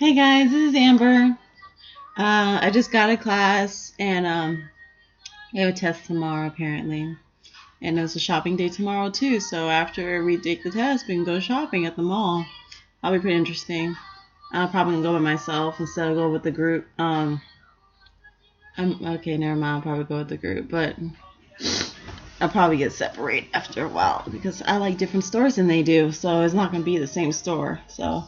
Hey guys, this is Amber. I just got a class and I have a test tomorrow apparently. And it's a shopping day tomorrow too, so after we take the test we can go shopping at the mall. That'll be pretty interesting. I'll probably go by myself instead of go with the group. Okay, never mind, I'll probably go with the group, but I'll probably get separated after a while because I like different stores than they do, so it's not gonna be the same store. So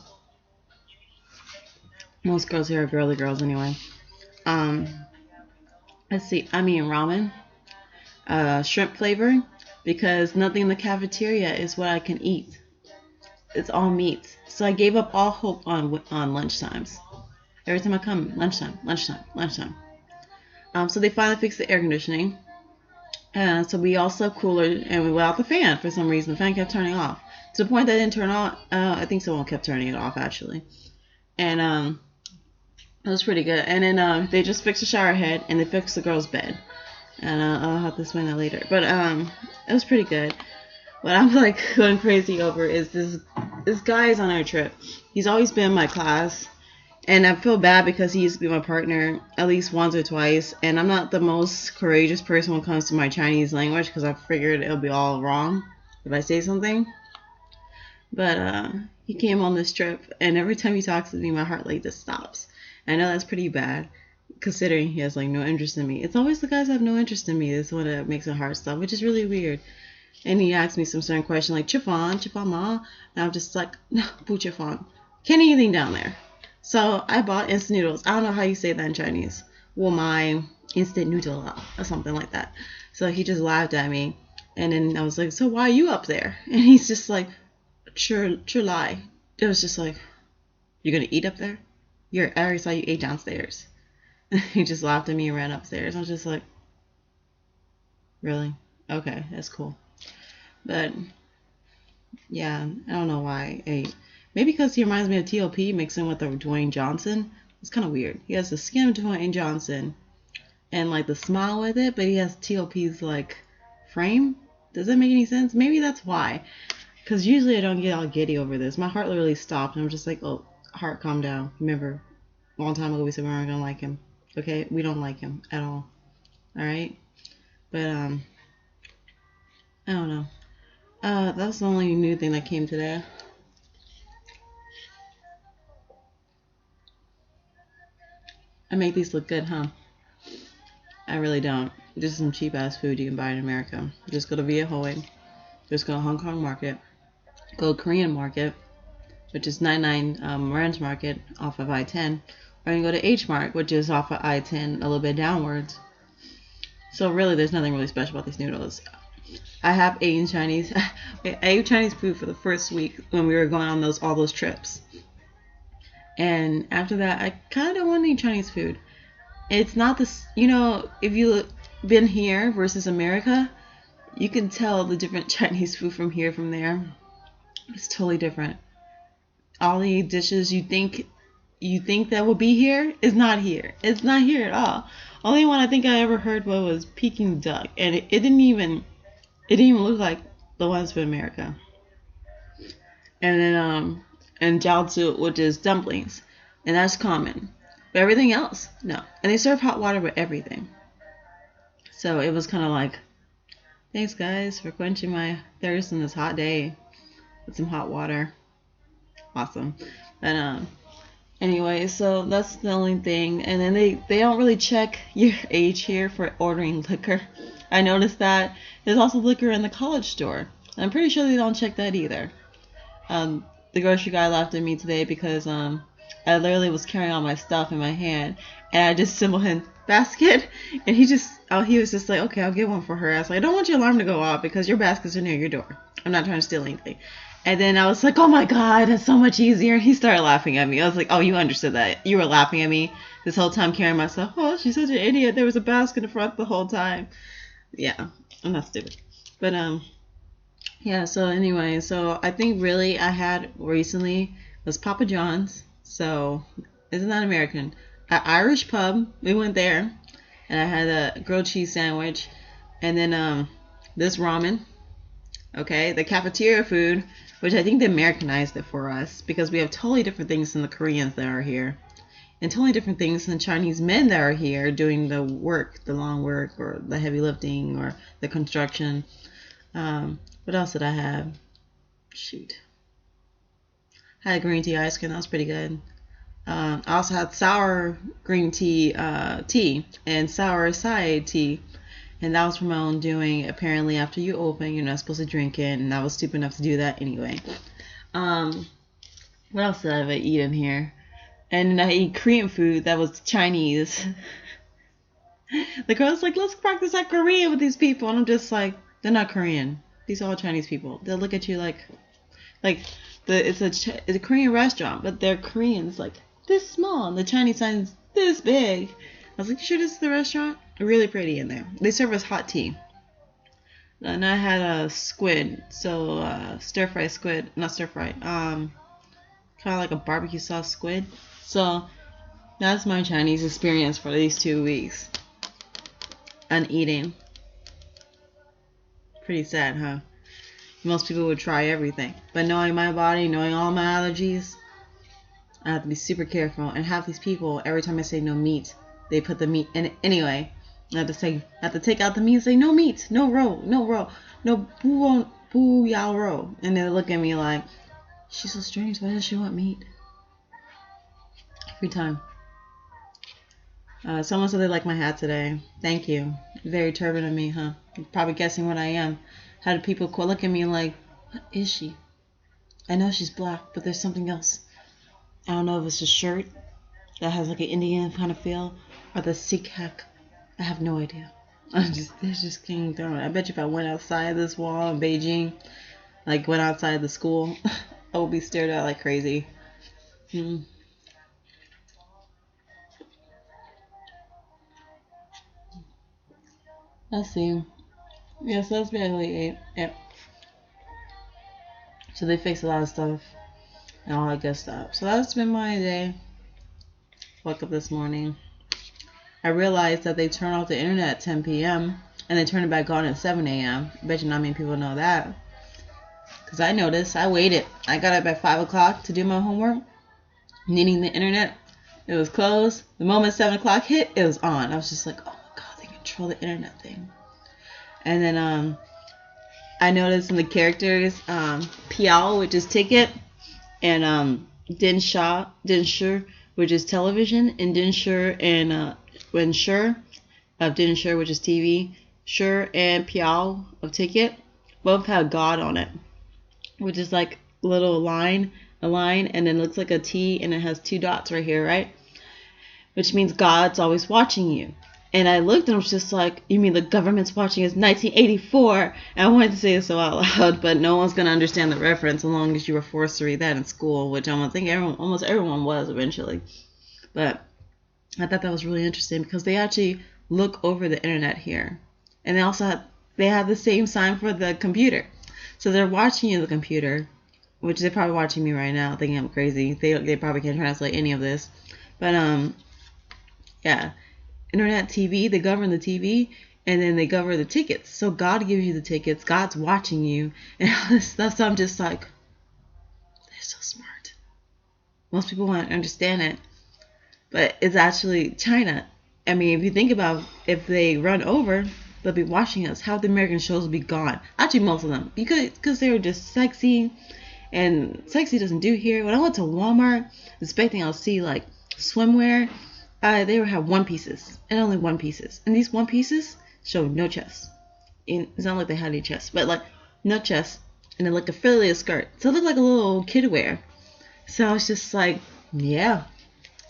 most girls here are girly girls anyway. Um, let's see. I'm eating ramen, shrimp flavor, because nothing in the cafeteria is what I can eat. It's all meat. So I gave up all hope on lunchtimes. Every time I come, lunchtime. So they finally fixed the air conditioning. So we all slept cooler, and we let out the fan for some reason. The fan kept turning off to the point that it didn't turn on. I think someone kept turning it off actually, and it was pretty good. And then they just fixed the shower head and they fixed the girl's bed. And I'll have to explain that later. But it was pretty good. What I'm like going crazy over is this guy is on our trip. He's always been in my class, and I feel bad because he used to be my partner at least once or twice. And I'm not the most courageous person when it comes to my Chinese language because I figured it'll be all wrong if I say something. But he came on this trip, and every time he talks to me, my heart like just stops. I know that's pretty bad, considering he has like no interest in me. It's always the guys that have no interest in me that's the one that makes it hard stuff, which is really weird. And he asked me some certain question like Chiffon ma, and I'm just like, no, bu Chiffon. Can't eat anything down there. So I bought instant noodles. I don't know how you say that in Chinese. Well, my instant noodle or something like that. So he just laughed at me, and then I was like, so why are you up there? And he's just like, sure lie. It was just like, you're gonna eat up there? I already saw you ate downstairs. He just laughed at me and ran upstairs. I was just like, really? Okay, that's cool. But yeah, I don't know why. Maybe because he reminds me of T.O.P. mixed in with the Dwayne Johnson. It's kind of weird. He has the skin of Dwayne Johnson and like the smile with it, but he has T.O.P.'s like frame. Does that make any sense? Maybe that's why. Because usually I don't get all giddy over this. My heart literally stopped, and I'm just like, oh, heart, calm down. Remember, a long time ago we said we weren't gonna like him. Okay, we don't like him at all. All right, but I don't know. That's the only new thing that came today. I make these look good, huh? I really don't. This is some cheap ass food you can buy in America. Just go to Via Hoey. Just go to Hong Kong Market. Go to Korean Market, which is 99 Ranch Market off of I-10. Or you can go to H Mart, which is off of I-10 a little bit downwards. So really, there's nothing really special about these noodles. I have eaten Chinese. I ate Chinese food for the first week when we were going on all those trips. And after that, I kind of don't want to eat Chinese food. It's not this, if you've been here versus America, you can tell the different Chinese food from here, from there. It's totally different. All the dishes you think that will be here is not here. It's not here at all. Only one I think I ever heard was Peking duck, and it didn't even look like the ones from America. And then and jiaozi, which is dumplings, and that's common. But everything else, no. And they serve hot water with everything. So it was kind of like, thanks guys for quenching my thirst on this hot day with some hot water. Awesome. But anyway, so that's the only thing. And then they don't really check your age here for ordering liquor. I noticed that there's also liquor in the college store. I'm pretty sure they don't check that either. The grocery guy laughed at me today because I literally was carrying all my stuff in my hand, and I just symboled him basket, and he was just like, okay, I'll get one for her. I was like, I don't want your alarm to go off because your baskets are near your door. I'm not trying to steal anything. And then I was like, oh my god, that's so much easier. And he started laughing at me. I was like, oh, you understood that. You were laughing at me this whole time carrying my stuff. Oh, she's such an idiot. There was a basket in front the whole time. Yeah, I'm not stupid. But yeah, so anyway, so I think really I had recently was Papa John's. So isn't that American? An Irish pub. We went there, and I had a grilled cheese sandwich, and then this ramen. Okay, the cafeteria food which I think they Americanized it for us because we have totally different things than the Koreans that are here, and totally different things than Chinese men that are here doing the work, the long work, or the heavy lifting, or the construction. What else did I have? Shoot. I had green tea ice cream. That was pretty good. I also had sour green tea and sour acai tea. And that was from my own doing. Apparently, after you open, you're not supposed to drink it. And I was stupid enough to do that anyway. What else did I eat in here? And I ate Korean food that was Chinese. The girl's like, let's practice that Korean with these people. And I'm just like, they're not Korean. These are all Chinese people. They'll look at you like it's a Korean restaurant, but they're Koreans like this small, and the Chinese sign's this big. I was like, you sure this is the restaurant? Really pretty in there. They serve us hot tea. And I had a squid, so stir fry squid, not stir fry, kind of like a barbecue sauce squid. So that's my Chinese experience for these 2 weeks. And eating. Pretty sad, huh? Most people would try everything, but knowing my body, knowing all my allergies, I have to be super careful. And half these people, every time I say no meat, they put the meat in it anyway. I have to take out the meat and say no meat, no roe, no boo yao roe, and they look at me like, she's so strange. Why does she want meat? Every time. Someone said they like my hat today. Thank you. Very turban of me, huh? You're probably guessing what I am. How do people look at me like, what is she? I know she's black, but there's something else. I don't know if it's a shirt that has like an Indian kind of feel, or the Sikh hack. I have no idea. They're just getting thrown. I bet you if I went outside this wall in Beijing, like went outside the school, I would be stared at like crazy. Let's see. Yes, that's basically it. Yep. So they fixed a lot of stuff and all that good stuff. So that's been my day. Woke up this morning. I realized that they turn off the internet at 10 p.m. and they turn it back on at 7 a.m. I bet you not many people know that. Because I noticed. I waited. I got up at 5 o'clock to do my homework. Needing the internet. It was closed. The moment 7 o'clock hit, it was on. I was just like, oh my god, they control the internet thing. And then I noticed in the characters, Piao, which is ticket, and Din Sure, which is television, and Din Sure and Sure of Din Sure, which is TV, Sure and Piao of ticket, both have God on it, which is like a little line, and then it looks like a T, and it has 2 dots right here, right? Which means God's always watching you. And I looked and I was just like, you mean the government's watching us 1984? And I wanted to say it so out loud, but no one's going to understand the reference as long as you were forced to read that in school, which I think almost everyone was eventually. But I thought that was really interesting because they actually look over the internet here. And they have the same sign for the computer. So they're watching you the computer, which they're probably watching me right now thinking I'm crazy. They probably can't translate any of this. But yeah. Internet TV, they govern the TV, and then they govern the tickets. So God gives you the tickets, God's watching you, and all this stuff. So I'm just like, they're so smart. Most people won't understand it, but it's actually China. I mean, if you think about if they run over, they'll be watching us. Half the American shows will be gone. Actually, most of them, because they were just sexy, and sexy doesn't do here. When I went to Walmart, expecting I'll see like swimwear. They would have one pieces and only one pieces, and these one pieces show no chest. It's not like they had any chest, but like no chest, and then like affiliate skirt, so it looked like a little kid wear. So I was just like, yeah,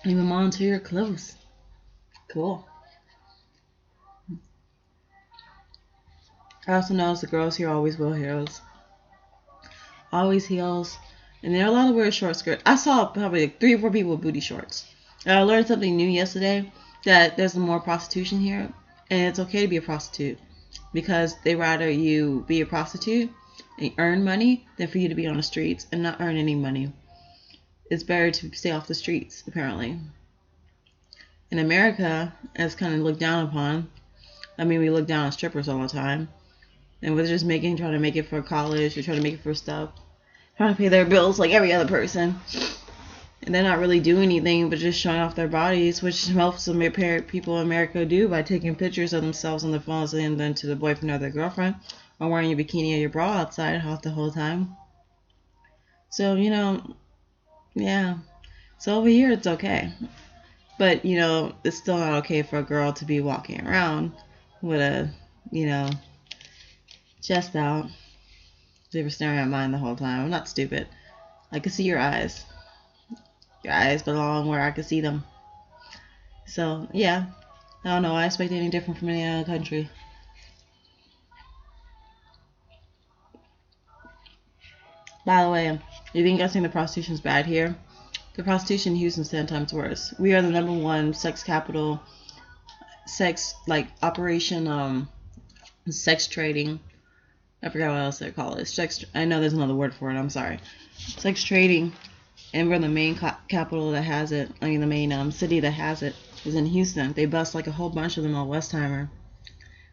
even monitor your clothes. Cool. I also noticed the girls here always wear heels. Always heels, and they're allowed to wear a short skirt. I saw probably like 3 or 4 people with booty shorts. I learned something new yesterday, that there's more prostitution here, and it's okay to be a prostitute because they rather you be a prostitute and earn money than for you to be on the streets and not earn any money. It's better to stay off the streets, apparently. In America, it's kind of looked down upon. I mean, we look down on strippers all the time, and we're just trying to make it for college, we're trying to make it for stuff. trying to pay their bills like every other person. And they're not really doing anything but just showing off their bodies, which most of the people in America do by taking pictures of themselves on their phones and then to the boyfriend or their girlfriend, or wearing your bikini or your bra outside the whole time. So, you know, yeah. So over here it's okay. But, you know, it's still not okay for a girl to be walking around with a, you know, chest out. They were staring at mine the whole time. I'm not stupid. I can see your eyes. Your eyes belong where I can see them. So, yeah. I don't know. I expect anything different from any other country. By the way, you think I think the prostitution's bad here? The prostitution in Houston's 10 times worse. We are the #1 sex capital, operation, sex trading. I forgot what else they call it. I know there's another word for it. I'm sorry. Sex trading. And we're the main capital that has it. I mean, the main city that has it is in Houston. They bust like a whole bunch of them on Westheimer.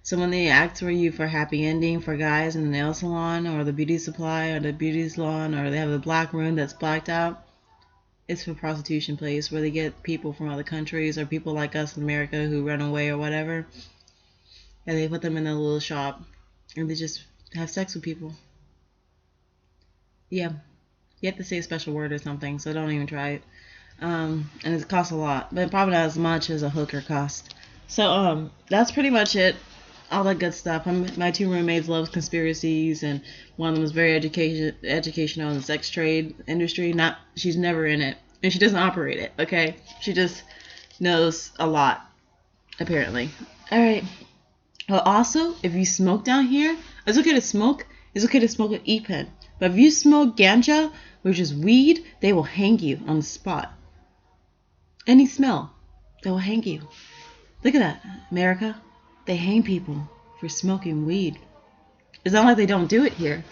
So when they ask for you for happy ending for guys in the nail salon or the beauty supply or the beauty salon, or they have the black room that's blacked out, it's for prostitution place where they get people from other countries or people like us in America who run away or whatever, and they put them in a little shop and they just have sex with people. Yeah. You have to say a special word or something, so don't even try it. And it costs a lot, but probably not as much as a hooker cost. So that's pretty much it. All that good stuff. My 2 roommates love conspiracies, and one of them is very educational in the sex trade industry. She's never in it, and she doesn't operate it. Okay, she just knows a lot, apparently. All right. Well, also, if you smoke down here, it's okay to smoke. It's okay to smoke an e-pen, but if you smoke ganja, which is weed, they will hang you on the spot. Any smell, they will hang you. Look at that, America. They hang people for smoking weed. It's not like they don't do it here,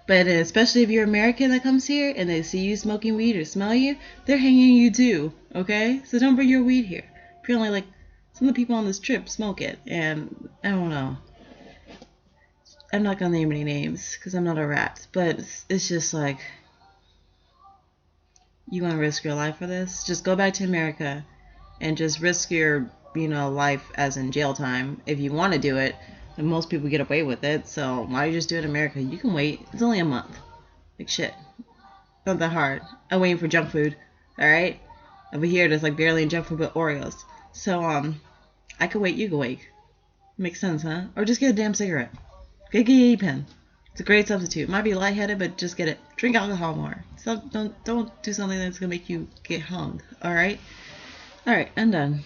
but especially if you're American that comes here and they see you smoking weed or smell you, they're hanging you too, okay? So don't bring your weed here. Apparently, like, some of the people on this trip smoke it, and I don't know. I'm not gonna name any names because I'm not a rat, but it's just like, you want to risk your life for this? Just go back to America and just risk your, life as in jail time if you want to do it. And most people get away with it, so why don't you just do it in America? You can wait. It's only a month. Like shit. Not that hard. I'm waiting for junk food. Alright? Over here there's like barely any junk food but Oreos. So I can wait, you can wait. Makes sense, huh? Or just get a damn cigarette. Get an e-pen. It's a great substitute. Might be lightheaded, but just get it. Drink alcohol more. So don't do something that's gonna make you get hung. Alright? Alright, I'm done.